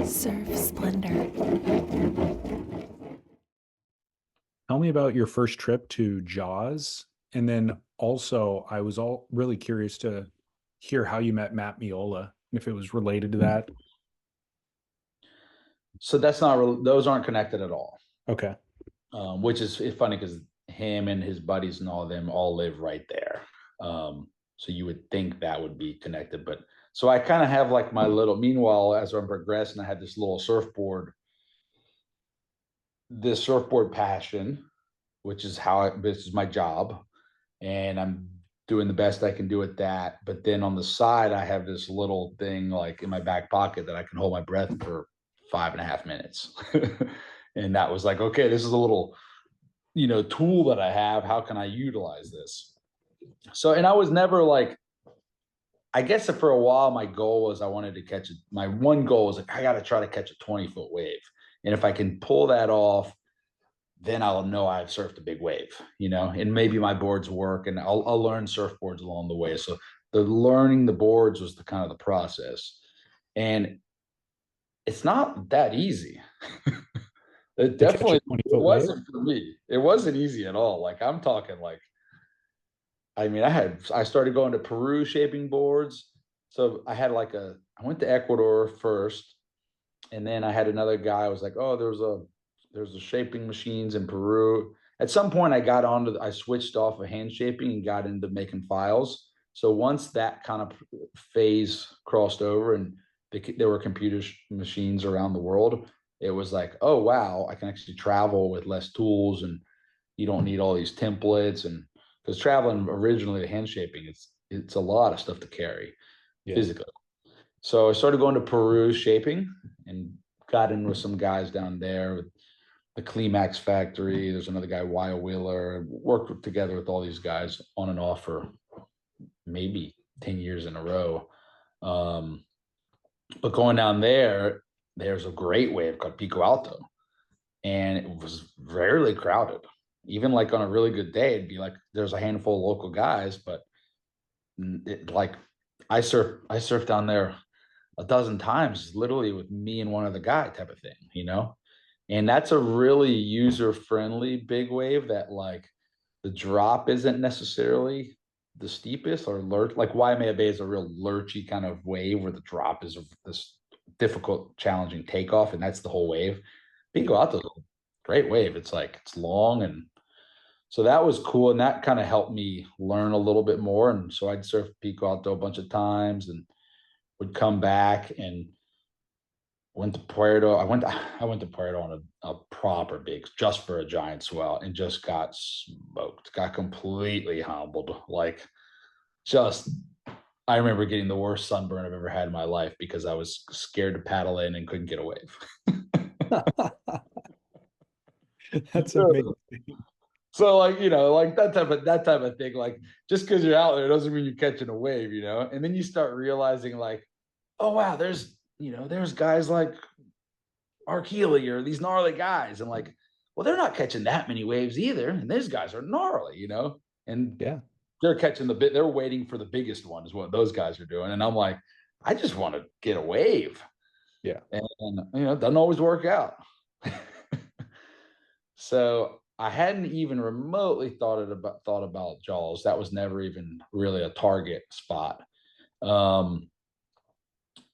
Surf Splendor. Tell me about your first trip to Jaws. And then also, I was all really curious to hear how you met Matt Miola, if it was related to that. So that's not real. Those aren't connected at all. Okay. Which is it's funny because him and his buddies and all of them all live right there. So you would think that would be connected, but so I kind of have like my little. Meanwhile, as I'm progressing, I had this little this surfboard passion, which is this is my job, and I'm doing the best I can do at that. But then on the side, I have this little thing like in my back pocket that I can hold my breath for 5.5 minutes. And that was like, okay, this is a little, tool that I have. How can I utilize this? So, and I was never like, I guess that for a while, my goal was I wanted to catch it. My one goal was like, I got to try to catch a 20-foot wave. And if I can pull that off, then I'll know I've surfed a big wave, and maybe my boards work and I'll learn surfboards along the way. So the learning the boards was the kind of the process. And it's not that easy. It To catch a definitely 20-foot wave? wasn't for me. It wasn't easy at all. Like I'm talking like, I mean, I started going to Peru shaping boards. So I went to Ecuador first, and then I had another guy. I was like, oh, there's a shaping machines in Peru. At some point, I switched off of hand shaping and got into making files. So once that kind of phase crossed over and there were machines around the world, it was like, oh, wow, I can actually travel with less tools and you don't need all these templates. And because traveling originally to hand shaping, it's a lot of stuff to carry physically. So I started going to Peru shaping and got in with some guys down there with the Climax factory. There's another guy, Wyatt Wheeler. Worked together with all these guys on and off for maybe 10 years in a row. But going down there's a great wave called Pico Alto. And it was rarely crowded. Even like on a really good day, it'd be like there's a handful of local guys, but like I surfed down there a dozen times, literally with me and one other guy type of thing. And that's a really user-friendly big wave that like the drop isn't necessarily the steepest or like Waimea Bay is a real lurchy kind of wave where the drop is this difficult, challenging takeoff, and that's the whole wave. Pico Alto, great wave. It's like it's long, and so that was cool, and that kind of helped me learn a little bit more. And so I'd surf Pico Alto a bunch of times and would come back and went to Puerto. I went to Puerto on a proper big just for a giant swell and just got smoked. Got completely humbled. Like just I remember getting the worst sunburn I've ever had in my life because I was scared to paddle in and couldn't get a wave. That's amazing. So like, like that type of thing. Like just because you're out there doesn't mean you're catching a wave. And then you start realizing like, oh wow, there's guys like Arkeli or these gnarly guys, and like, well, they're not catching that many waves either, and these guys are gnarly. And Yeah. they're catching they're waiting for the biggest one is what those guys are doing, and I'm like, I just want to get a wave, Yeah. and it doesn't always work out. So I hadn't even remotely thought about Jaws. That was never even really a target spot.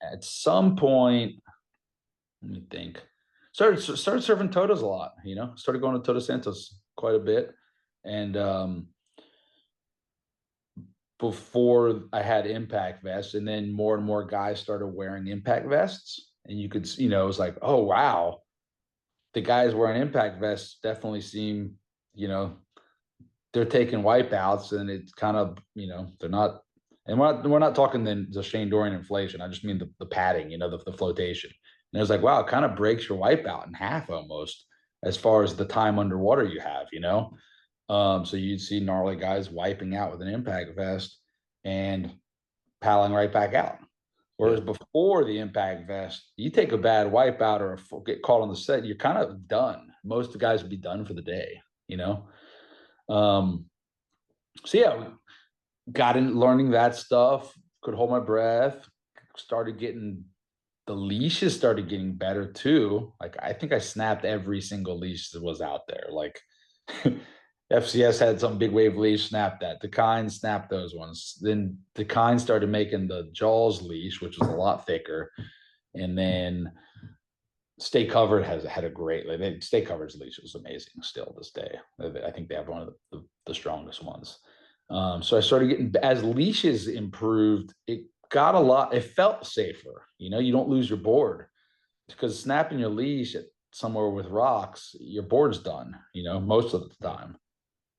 At some point, let me think. Started surfing Totos a lot. Started going to Toto Santos quite a bit, and before I had impact vests, and then more and more guys started wearing impact vests, and you could, it was like, oh wow, the guys wearing impact vests definitely seem, they're taking wipeouts, and it's kind of, they're not. And we're not talking the Shane Dorian inflation. I just mean the padding, the flotation. And it was like, wow, it kind of breaks your wipeout in half almost as far as the time underwater you have. So you'd see gnarly guys wiping out with an impact vest and paddling right back out. Whereas before the impact vest, you take a bad wipeout or get caught on the set, you're kind of done. Most of the guys would be done for the day. So yeah, got in learning that stuff, could hold my breath, started getting the leashes started getting better too. Like I think I snapped every single leash that was out there. Like FCS had some big wave leash, snapped that. Dakine snapped those ones. Then Dakine started making the Jaws leash, which was a lot thicker. And then Stay Covered has had a great, like, Stay Covered's leash is amazing still this day. I think they have one of the strongest ones. So I started getting, as leashes improved, it got a lot, it felt safer. You know, you don't lose your board because snapping your leash at somewhere with rocks, your board's done, you know, most of the time.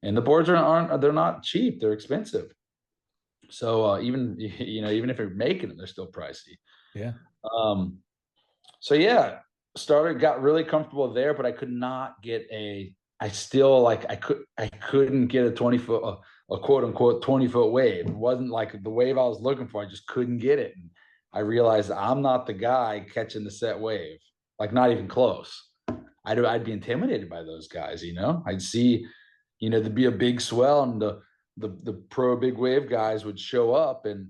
And the boards aren't they're not cheap, they're expensive. So even you know, even if you're making them, they're still pricey. Yeah. Um, so yeah, got really comfortable there, but I could not get I still like I couldn't get a 20-foot a quote unquote 20-foot wave. It wasn't like the wave I was looking for. I just couldn't get it. And I realized I'm not the guy catching the set wave, like not even close. I'd be intimidated by those guys, you know. I'd see, you know, there'd be a big swell and the pro big wave guys would show up and,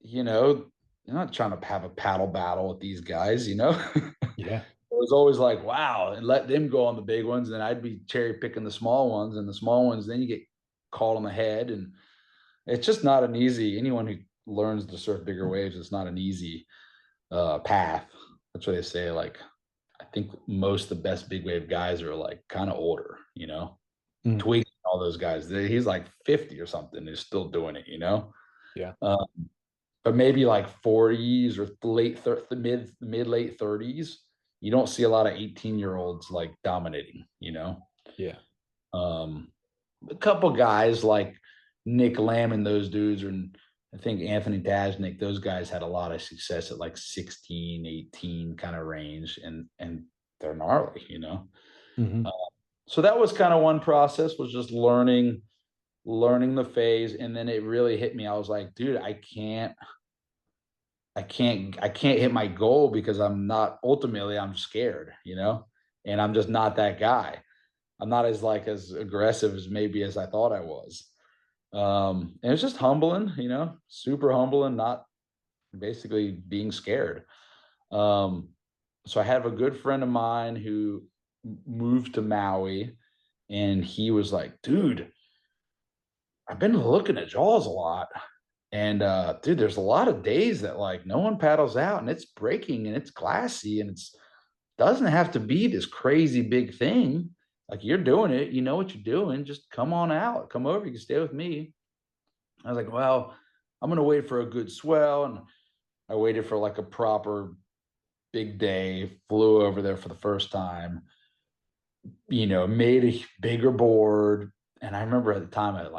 you know, you're not trying to have a paddle battle with these guys, you know. Yeah. It was always like, wow, and let them go on the big ones. And I'd be cherry picking the small ones, and the small ones, then you get caught on the head. And it's just not an easy, anyone who learns to surf bigger waves, it's not an easy path. That's what they say. Like, I think most of the best big wave guys are like kind of older, you know, Mm. tweaking all those guys. He's like 50 or something. He's still doing it, you know. Yeah. Um, but maybe like 40s or mid late 30s, you don't see a lot of 18-year-olds like dominating, you know. Yeah. um a couple guys like Nick Lamb and those dudes, and I think Anthony Tajnik, those guys had a lot of success at like 16, 18 kind of range, and they're gnarly, you know. Hmm. uh, so that was kind of one process, was just learning the phase. And then it really hit me. I was like, dude, I can't hit my goal because I'm not, ultimately I'm scared, you know, and I'm just not that guy. I'm not as aggressive as maybe as I thought I was. And it's just humbling, you know, super humbling, not basically being scared. Um, so I have a good friend of mine who moved to Maui, and he was like, dude, I've been looking at Jaws a lot. And dude, there's a lot of days that like no one paddles out and it's breaking and it's glassy and it's doesn't have to be this crazy big thing. Like you're doing it, you know what you're doing. Just come on out, come over, you can stay with me. I was like, well, I'm gonna wait for a good swell. And I waited for like a proper big day, flew over there for the first time, you know, made a bigger board. And I remember at the time it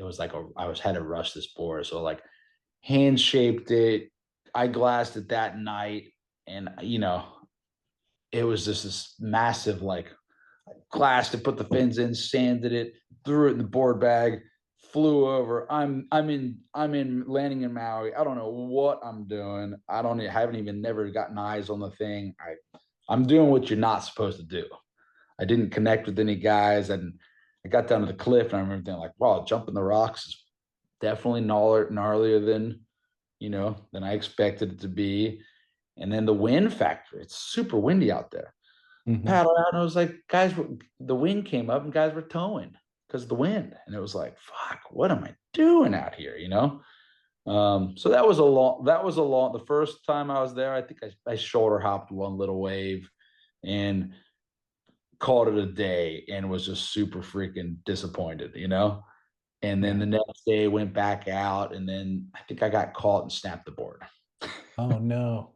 was like I was had to rush this board. So like hand shaped it. I glassed it that night. And you know, it was just this massive like glassed it, put the fins in, sanded it, threw it in the board bag, flew over. I'm in landing in Maui. I don't know what I'm doing. I haven't even never gotten eyes on the thing. I'm doing what you're not supposed to do. I didn't connect with any guys, and I got down to the cliff, and I remember thinking like, wow, jumping the rocks is definitely gnarlier than, you know, than I expected it to be. And then the wind factor, it's super windy out there. Hmm. Paddle out, and I was like, guys, the wind came up and guys were towing because of the wind. And it was like, fuck, what am I doing out here? You know? So the first time I was there, I think I shoulder hopped one little wave and called it a day and was just super freaking disappointed, you know? And then Yeah. the next day went back out, and then I think I got caught and snapped the board. Oh no.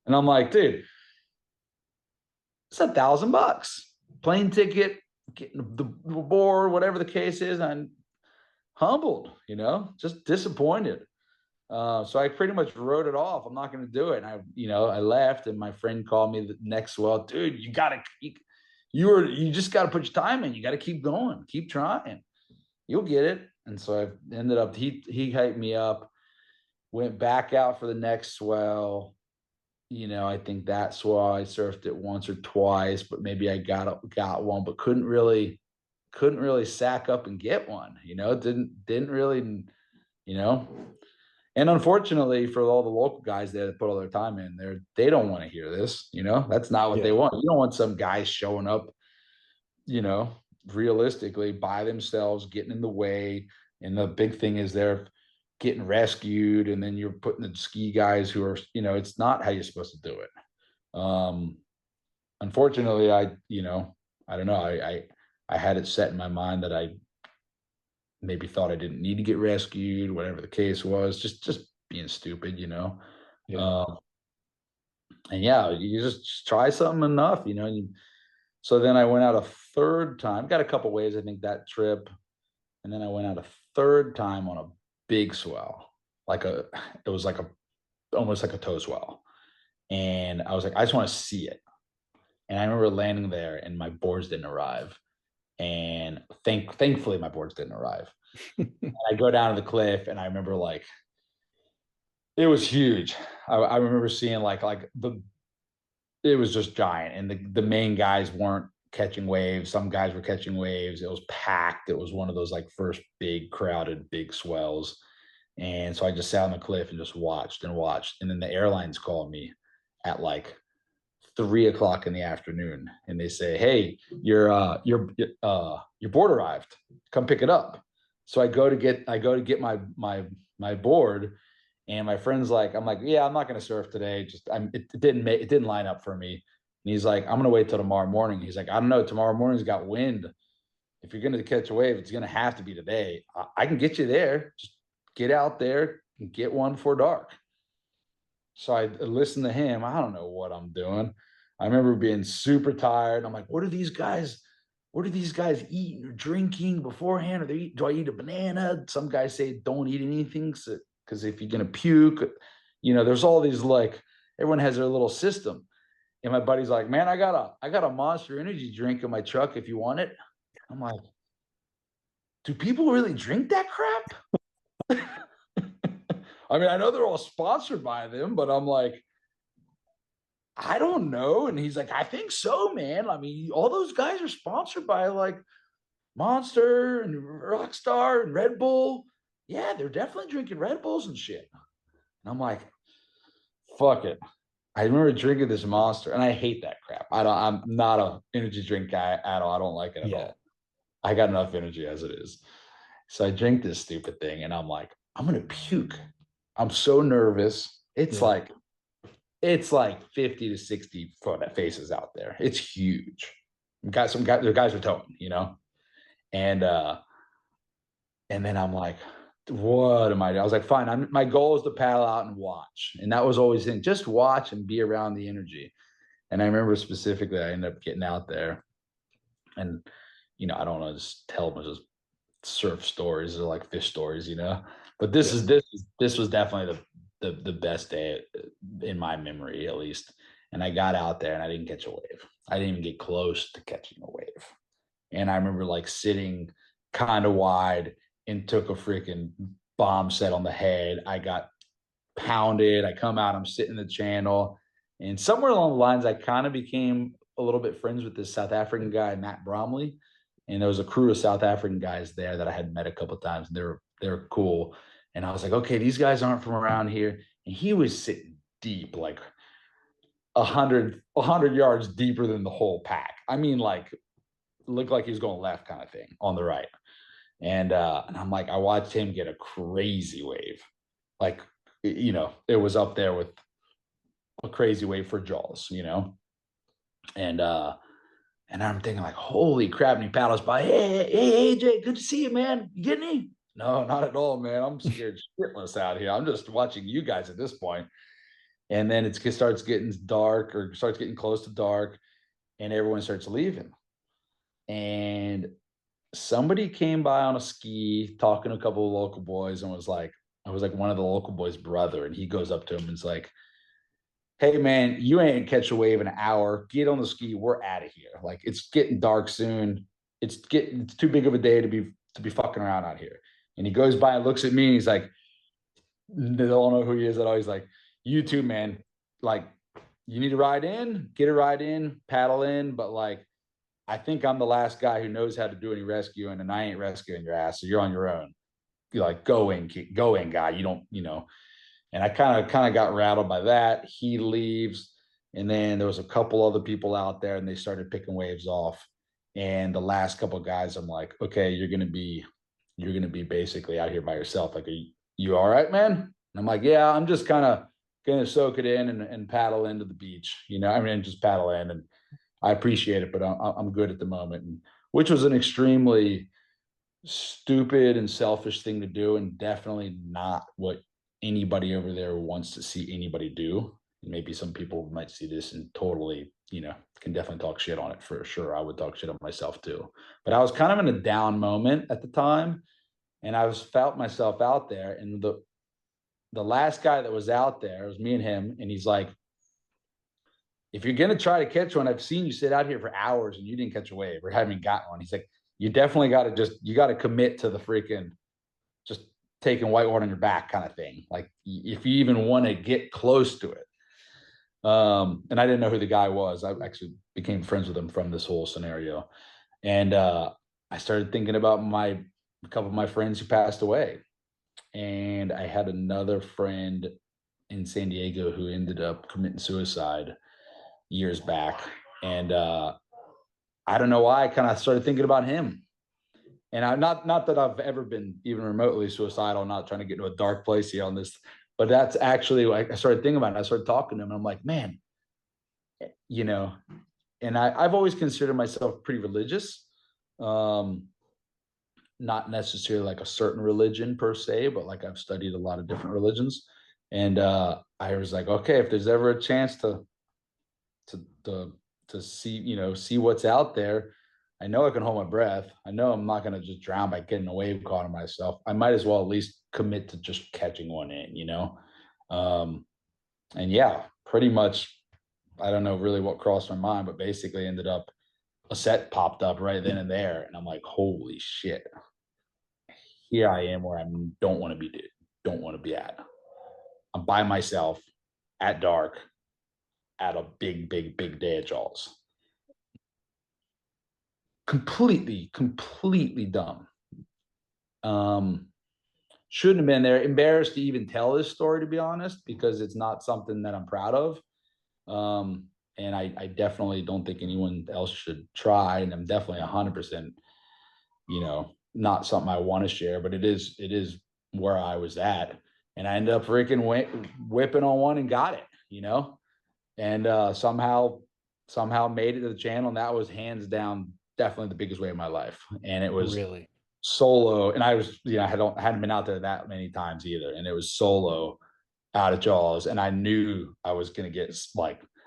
And I'm like, dude, it's $1,000 plane ticket, getting the board, whatever the case is. I'm humbled, you know, just disappointed. So I pretty much wrote it off. I'm not going to do it. And I left, and my friend called me the next, well, dude, you just got to put your time in. You got to keep going, keep trying. You'll get it. And so I ended up, he hyped me up, went back out for the next swell. You know, I think that's why I surfed it once or twice, but maybe I got one, but couldn't really sack up and get one. You know, didn't really, you know. And unfortunately for all the local guys there that put all their time in there, they don't want to hear this. That's not what they Yeah. want. You don't want some guys showing up, you know, realistically by themselves, getting in the way. And the big thing is they're getting rescued, and then you're putting the ski guys who are, it's not how you're supposed to do it. Unfortunately, I don't know. I had it set in my mind that I maybe thought I didn't need to get rescued, whatever the case was, just being stupid. Yeah. Um, and yeah, you just try something enough. So then I went out a third time, got a couple waves, I think, that trip. And then I went out a third time on a big swell, it was like almost like a toe swell. And I was like, I just want to see it. And I remember landing there and my boards didn't arrive. And thankfully my boards didn't arrive. And I go down to the cliff and I remember like it was huge. I remember seeing like it was just giant, and the main guys weren't catching waves. Some guys were catching waves. It was packed. It was one of those like first big crowded big swells. And so I just sat on the cliff and just watched and watched. And then the airlines called me at like 3 o'clock in the afternoon, and they say, "Hey, your board arrived. Come pick it up." So I go to get my board, and my friend's like, I'm like, "Yeah, I'm not going to surf today. It didn't line up for me." And he's like, "I'm going to wait till tomorrow morning." He's like, "I don't know. Tomorrow morning's got wind. If you're going to catch a wave, it's going to have to be today. I can get you there. Just get out there and get one before dark." So I listened to him. I don't know what I'm doing. I remember being super tired. I'm like, what are these guys eating or drinking beforehand? Do I eat a banana? Some guys say don't eat anything because if you're gonna puke, there's all these like everyone has their little system. And my buddy's like, "Man, I got a Monster Energy drink in my truck if you want it." I'm like, "Do people really drink that crap?" I mean, I know they're all sponsored by them, but I'm like, I don't know. And he's like, "I think so, man. I mean, all those guys are sponsored by like Monster and Rockstar and Red Bull. Yeah, they're definitely drinking Red Bulls and shit." And I'm like, fuck it. I remember drinking this Monster, and I hate that crap. I'm not a energy drink guy at all. I don't like it at Yeah. all. I got enough energy as it is. So I drink this stupid thing, and I'm like, I'm gonna puke. I'm so nervous. Yeah. It's like 50 to 60 foot faces out there. It's huge. Got some guys, the guys are towing. And then I'm like, what am I doing? I was like, fine. My goal is to paddle out and watch. And that was always in just watch and be around the energy. And I remember specifically I ended up getting out there, and I don't want to just tell them just surf stories or like fish stories. But Yeah. this was definitely the best day in my memory, at least. And I got out there and I didn't catch a wave. I didn't even get close to catching a wave. And I remember like sitting kind of wide and took a freaking bomb set on the head. I got pounded. I come out, I'm sitting in the channel. And somewhere along the lines, I kind of became a little bit friends with this South African guy, Matt Bromley. And there was a crew of South African guys there that I had met a couple of times. And they're cool. And I was like, okay, these guys aren't from around here. And he was sitting deep, like 100 yards deeper than the whole pack. I mean, like looked like he was going left kind of thing on the right. And I'm like, I watched him get a crazy wave. Like, it was up there with a crazy wave for Jaws. And and I'm thinking like, holy crap, and he paddles by. Hey, AJ, good to see you, man. You getting any? No, not at all, man. I'm scared shitless out here. I'm just watching you guys at this point. And then it starts getting dark or starts getting close to dark, and everyone starts leaving. And somebody came by on a ski talking to a couple of local boys and I was like one of the local boys' brother. And he goes up to him and is like, "Hey man, you ain't catch a wave in an hour. Get on the ski. We're out of here. Like it's getting dark soon. It's too big of a day to be fucking around out here." And he goes by and looks at me and he's like, they don't know who he is at all. He's like, "You too, man. Like, you need to ride in, get a ride in, paddle in, but like I think I'm the last guy who knows how to do any rescuing, and I ain't rescuing your ass, so you're on your own." like go in guy. You don't, and I kind of got rattled by that. He leaves, and then there was a couple other people out there, and they started picking waves off. And the last couple of guys, I'm like, okay, you're gonna be basically out here by yourself. Like, are you all right, man? And I'm like, yeah, I'm just kind of gonna soak it in and paddle into the beach. I mean, just paddle in, and I appreciate it, but I'm good at the moment. And which was an extremely stupid and selfish thing to do, and definitely not what anybody over there wants to see anybody do. Maybe some people might see this and totally, can definitely talk shit on it for sure. I would talk shit on myself too. But I was kind of in a down moment at the time, and I was felt myself out there. And the last guy that was out there, it was me and him, and he's like, if you're gonna try to catch one, I've seen you sit out here for hours and you didn't catch a wave or haven't gotten one. He's like, you definitely got to you got to commit to the freaking just taking whitewater on your back kind of thing. Like, if you even want to get close to it. And I didn't know who the guy was. I actually became friends with him from this whole scenario. And I started thinking about a couple of my friends who passed away. And I had another friend in San Diego who ended up committing suicide years back. And I don't know why I kind of started thinking about him. And I'm not that I've ever been even remotely suicidal. I'm not trying to get into a dark place here on this, but that's actually like I started thinking about it. I started talking to him, and I'm like, man, and I've always considered myself pretty religious. Not necessarily like a certain religion per se, but like I've studied a lot of different religions. And I was like, okay, if there's ever a chance to see what's out there, I know I can hold my breath. I know I'm not going to just drown by getting a wave caught on myself. I might as well at least commit to just catching one and yeah, pretty much, I don't know really what crossed my mind, but basically ended up a set popped up right then and there. And I'm like, holy shit, here I am where I don't want to be at. I'm by myself at dark at a big, big, big day at Jaws. Completely dumb. Shouldn't have been there. Embarrassed to even tell this story, to be honest, because it's not something that I'm proud of. And I definitely don't think anyone else should try. And I'm definitely 100%, not something I want to share, but it is where I was at. And I ended up freaking whipping on one and got it, and somehow made it to the channel. And that was hands down definitely the biggest wave of my life. And it was Really? solo. And I was, I hadn't been out there that many times either. And it was solo out of Jaws. And I knew I was going to get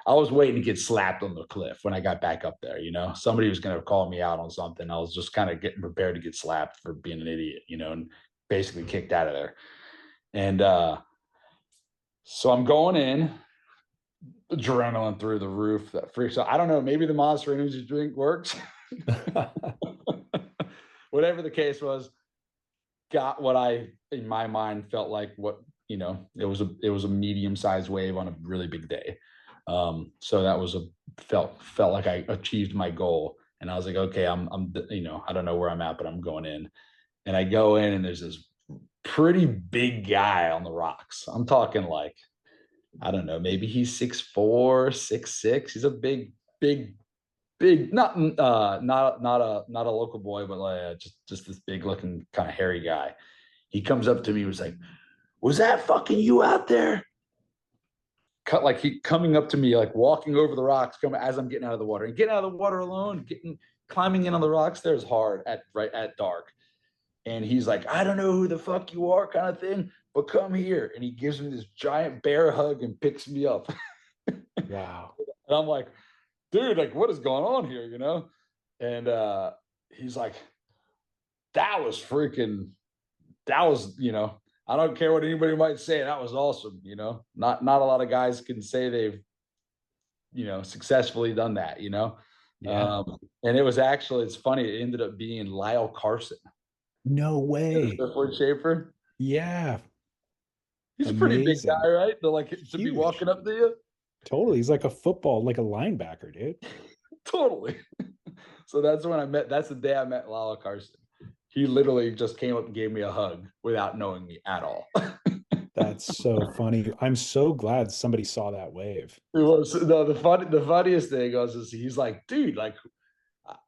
I was waiting to get slapped on the cliff when I got back up there. Somebody was going to call me out on something. I was just kind of getting prepared to get slapped for being an idiot, and basically kicked out of there. And so I'm going in, adrenaline through the roof, that freaks out. I don't know, maybe the Monster Energy drink works. Whatever the case was, got what I in my mind felt like what it was a medium-sized wave on a really big day. So that was felt like I achieved my goal. And I was like, okay, I'm I don't know where I'm at, but I'm going in. And I go in, and there's this pretty big guy on the rocks. I'm talking like, I don't know, maybe he's 6'4", 6'6". He's a big, not a local boy, but like just this big looking kind of hairy guy. He comes up to me, was like, was that fucking you out there? Like he coming up to me, like walking over the rocks, coming as I'm getting out of the water, and getting out of the water alone, climbing in on the rocks there is hard right at dark. And he's like, I don't know who the fuck you are, kind of thing, but come here. And he gives me this giant bear hug and picks me up. Wow. And I'm like, dude, like, what is going on here, And he's like, that was, I don't care what anybody might say, that was awesome, Not a lot of guys can say they've, successfully done that, Yeah. And it was actually, it's funny, it ended up being Lyall Carson. No The way. surfboard shaper. Yeah. He's a pretty big Amazing. guy, right? To like to be Huge. walking up to you. Totally. He's like a football, like a linebacker, dude. Totally. So that's when that's the day I met Lala Carson. He literally just came up and gave me a hug without knowing me at all. That's so funny. I'm so glad somebody saw that wave. It was no the funniest thing was is he's like, dude, like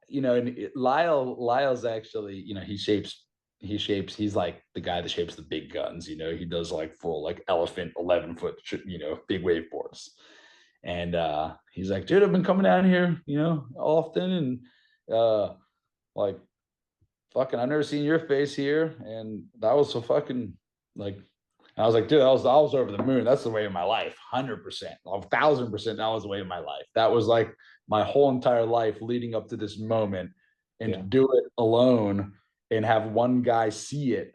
and Lyall's actually, he's like the guy that shapes the big guns, he does like full like elephant 11-foot, big wave boards. And he's like, dude, I've been coming down here, often, and like fucking I've never seen your face here. And that was so fucking like I was like, dude, I was over the moon. That's the way of my life. 100%, 1,000%. That was the way of my life. That was like my whole entire life leading up to this moment. And to Yeah. do it alone and have one guy see it,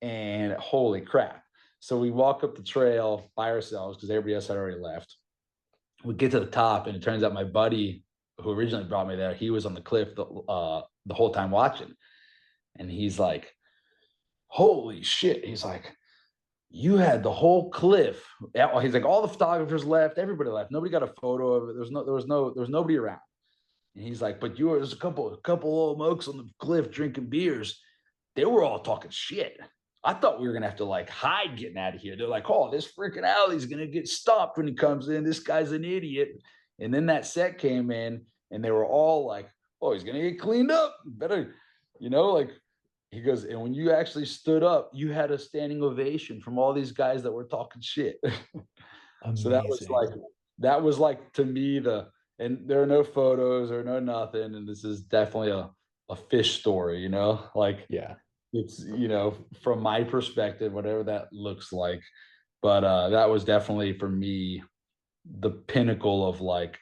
and holy crap. So we walk up the trail by ourselves because everybody else had already left. We get to the top, and it turns out my buddy who originally brought me there, he was on the cliff the whole time watching. And he's like, holy shit. He's like, you had the whole cliff. He's like, all the photographers left, everybody left. Nobody got a photo of it. There was nobody around. And he's like, but there's a couple old mokes on the cliff drinking beers. They were all talking shit. I thought we were gonna have to like hide getting out of here. They're like, oh, this freaking alley's gonna get stopped when he comes in. This guy's an idiot. And then that set came in, and they were all like, oh, he's gonna get cleaned up. Better, like he goes, and when you actually stood up, you had a standing ovation from all these guys that were talking shit. So Amazing. that was like to me and there are no photos or no nothing, and this is definitely a fish story, like Yeah. it's from my perspective, whatever that looks like. But that was definitely for me the pinnacle of like,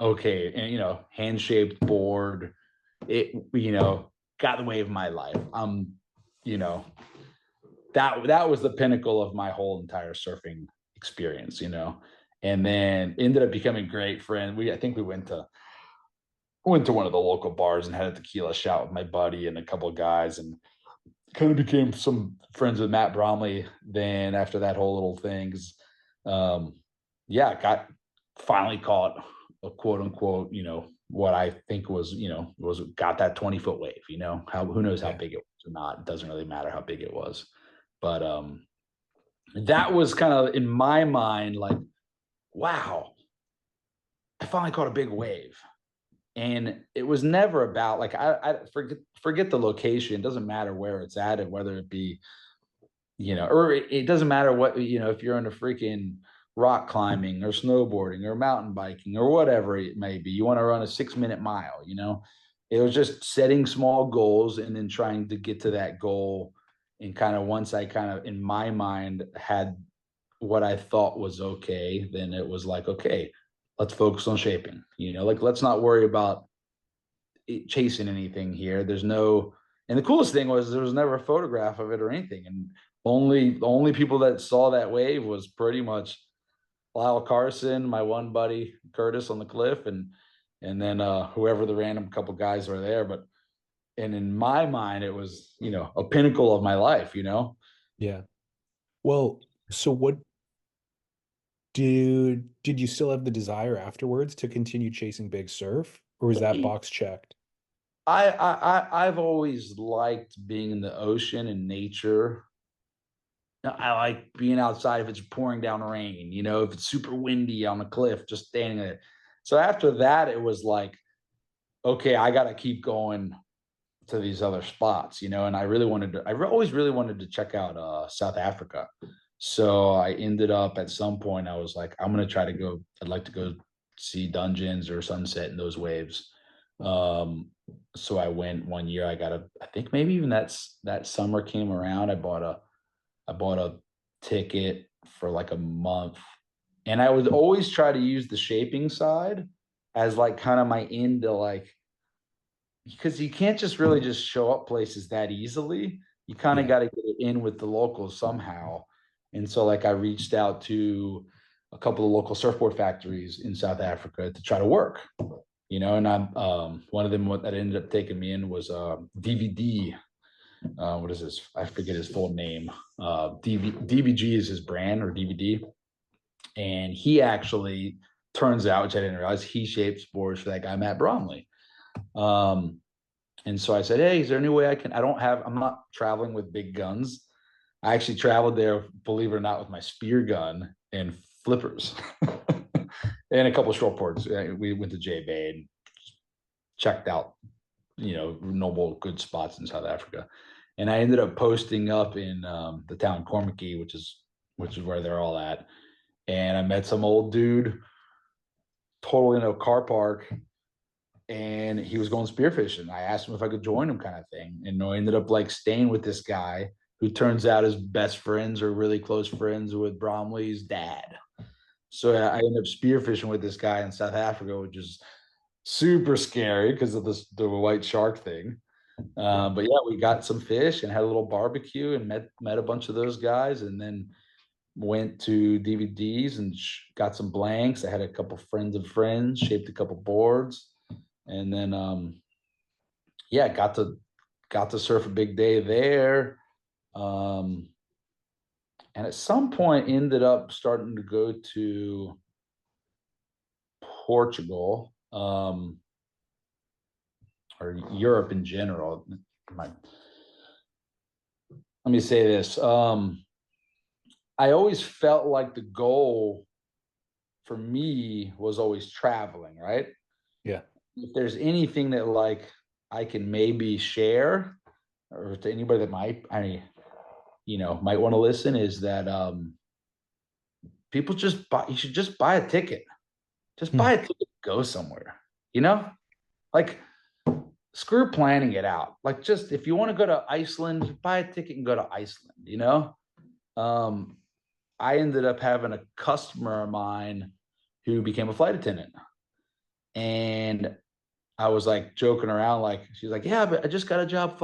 okay, and hand shaped board, it got the way of my life. You know, that was the pinnacle of my whole entire surfing experience, and then ended up becoming great friend. I think we went to one of the local bars and had a tequila shot with my buddy and a couple of guys, and kind of became some friends with Matt Bromley. Then after that whole little thing, yeah, got finally caught a quote unquote, what I think was got that 20-foot wave. Who knows how Yeah. big it was or not. It doesn't really matter how big it was, but that was kind of in my mind like, wow, I finally caught a big wave. And it was never about like I forget the location. It doesn't matter where it's at, and whether it be or it doesn't matter what if you're into freaking rock climbing or snowboarding or mountain biking or whatever it may be. You want to run a 6-minute mile. It was just setting small goals and then trying to get to that goal. And kind of once I kind of in my mind had what I thought was okay, then it was like, okay, let's focus on shaping. Like let's not worry about chasing anything here. And the coolest thing was there was never a photograph of it or anything. And the only people that saw that wave was pretty much Lyall, Carson, my one buddy Curtis on the cliff, and then whoever the random couple guys were there. And in my mind, it was a pinnacle of my life. Yeah. Well, so what did you still have the desire afterwards to continue chasing big surf, or was that box checked? I've always liked being in the ocean and nature. I like being outside if it's pouring down rain, if it's super windy on a cliff, just standing there. So after that, it was like, okay, I got to keep going to these other spots, and I always really wanted to check out South Africa. So I ended up at some point, I was like, I'm going to try to go, I'd like to go see Dungeons or Sunset in those waves. So I went one year. I think maybe even that summer came around. I bought a ticket for like a month, and I would always try to use the shaping side as like kind of my end to like, because you can't just really just show up places that easily. You kind of Yeah. got to get it in with the locals somehow. And so like I reached out to a couple of local surfboard factories in South Africa to try to work. And I'm one of them that ended up taking me in was DVD. What is this? I forget his full name. DVG is his brand, or DVD. And he actually turns out, which I didn't realize, he shapes boards for that guy Matt Bromley. Um, And so I said, hey, is there any way I'm not traveling with big guns. I actually traveled there, believe it or not, with my spear gun and flippers and a couple of short boards. We went to J Bay and checked out, normal good spots in South Africa. And I ended up posting up in the town Cormacky, which is where they're all at. And I met some old dude, totally in a car park, and he was going spearfishing. I asked him if I could join him, kind of thing. And I ended up like staying with this guy who turns out his best friends or really close friends with Bromley's dad. So I ended up spearfishing with this guy in South Africa, which is super scary because of the white shark thing. But yeah, we got some fish and had a little barbecue and met a bunch of those guys, and then went to DVDs and got some blanks. I had a couple friends of friends, shaped a couple boards, and then yeah, got to surf a big day there. Um, and at some point ended up starting to go to Portugal, or Europe in general. Let me say this. I always felt like the goal for me was always traveling, right? Yeah. If there's anything that like I can maybe share, or to anybody that might want to listen, is that people you should just buy a ticket. Just Hmm. buy a ticket, go somewhere, you know? Like, screw planning it out. Like, just if you want to go to Iceland, buy a ticket and go to Iceland. I ended up having a customer of mine who became a flight attendant. And I was like joking around, like, she's like, yeah, but I just got a job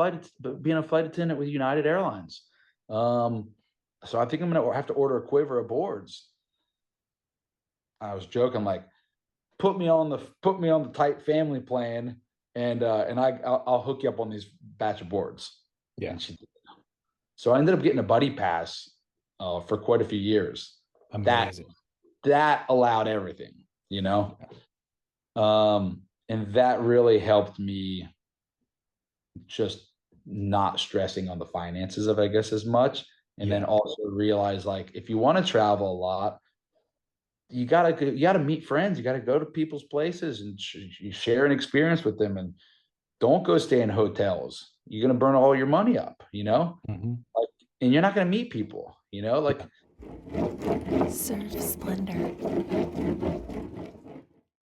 being a flight attendant with United Airlines. So I think I'm gonna have to order a quiver of boards. I was joking, like, put me on the tight family plan, and I'll hook you up on these batch of boards. Yeah. And she did. So I ended up getting a buddy pass for quite a few years. That Amazing. that allowed everything, you know. And that really helped me just not stressing on the finances of, I guess, as much. And then Yeah. also realize, like, if you want to travel a lot, you gotta meet friends. You gotta go to people's places and you share an experience with them. And don't go stay in hotels. You're gonna burn all your money up. Hmm. Like, and you're not gonna meet people. Like, Yeah. Surf Splendor.